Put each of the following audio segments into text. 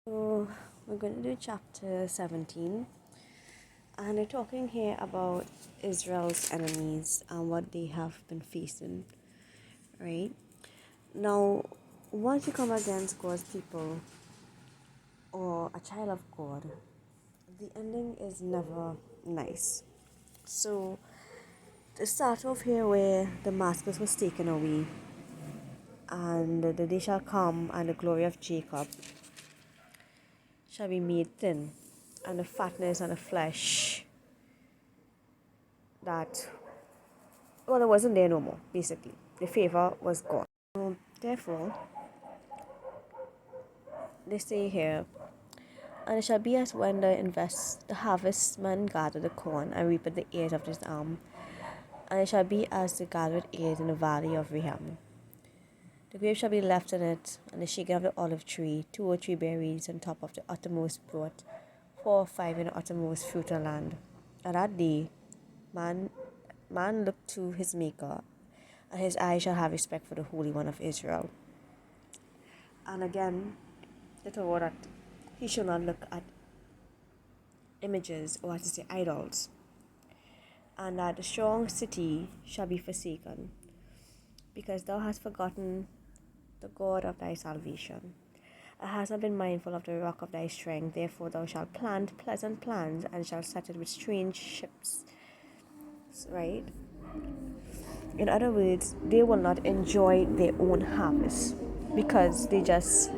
So we're going to do chapter 17, and we're talking here about Israel's enemies and what they have been facing, right? Now, once you come against God's people or a child of God, the ending is never nice. So, to start off here, where Damascus was taken away, and the day shall come, and the glory of Jacob shall be made thin, and the fatness and the flesh that, well, it wasn't there no more, basically. The favor was gone. Therefore, they say here, and it shall be as when the harvestman gather the corn and reap the ears of his arm, and it shall be as the gathered ears in the valley of Rehoboam. The grape shall be left in it, and the shaking of the olive tree, 2 or 3 berries on top of the uttermost brought, 4 or 5 in the uttermost fruit of land. At that day, man looked to his Maker, and his eyes shall have respect for the Holy One of Israel. And again, the Torah that he shall not look at images, or as to say idols, and that the strong city shall be forsaken, because thou hast forgotten the God of thy salvation. Thou hast not been mindful of the rock of thy strength, therefore thou shalt plant pleasant plants, and shalt set it with strange ships. Right? In other words, they will not enjoy their own harvest because they just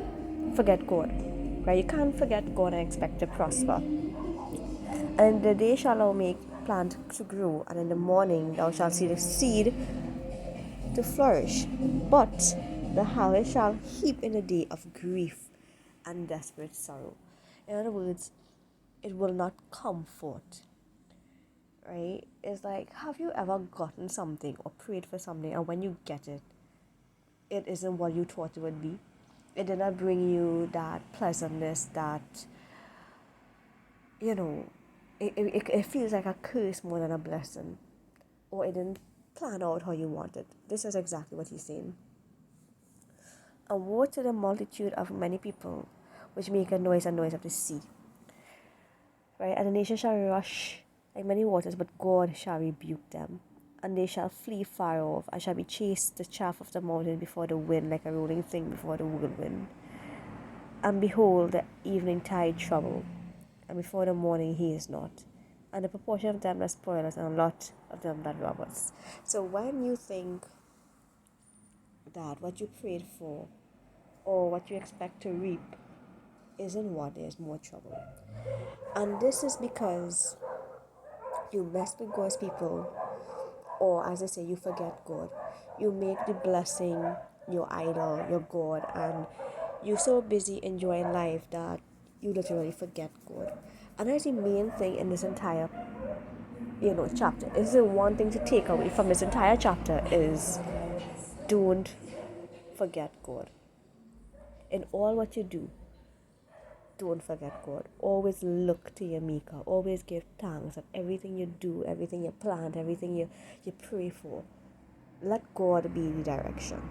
forget God. Right? You can't forget God and expect to prosper. And the day shall thou make plant to grow, and in the morning thou shalt see the seed to flourish. But the harvest shall heap in a day of grief and desperate sorrow. In other words, it will not comfort. Right? It's like, have you ever gotten something or prayed for something, and when you get it, it isn't what you thought it would be? It did not bring you that pleasantness, that, you know, it feels like a curse more than a blessing, or it didn't plan out how you wanted. This is exactly what he's saying. And woe to the multitude of many people which make a noise of the sea. Right? And the nation shall rush like many waters, but God shall rebuke them. And they shall flee far off, and shall be chased the chaff of the mountain before the wind, like a rolling thing before the whirlwind. And behold, the evening tide trouble, and before the morning he is not. And the proportion of them that spoil us, and a lot of them that rob us. So when you think that what you prayed for, or what you expect to reap, isn't what, there's more trouble. And this is because you mess with God's people, or as I say, you forget God. You make the blessing your idol, your God, and you're so busy enjoying life that you literally forget God. And that's the main thing in this entire, chapter. This is the one thing to take away from this entire chapter is don't forget God. In all what you do, don't forget God. Always look to your Maker. Always give thanks of everything you do, everything you plant, everything you pray for. Let God be the direction.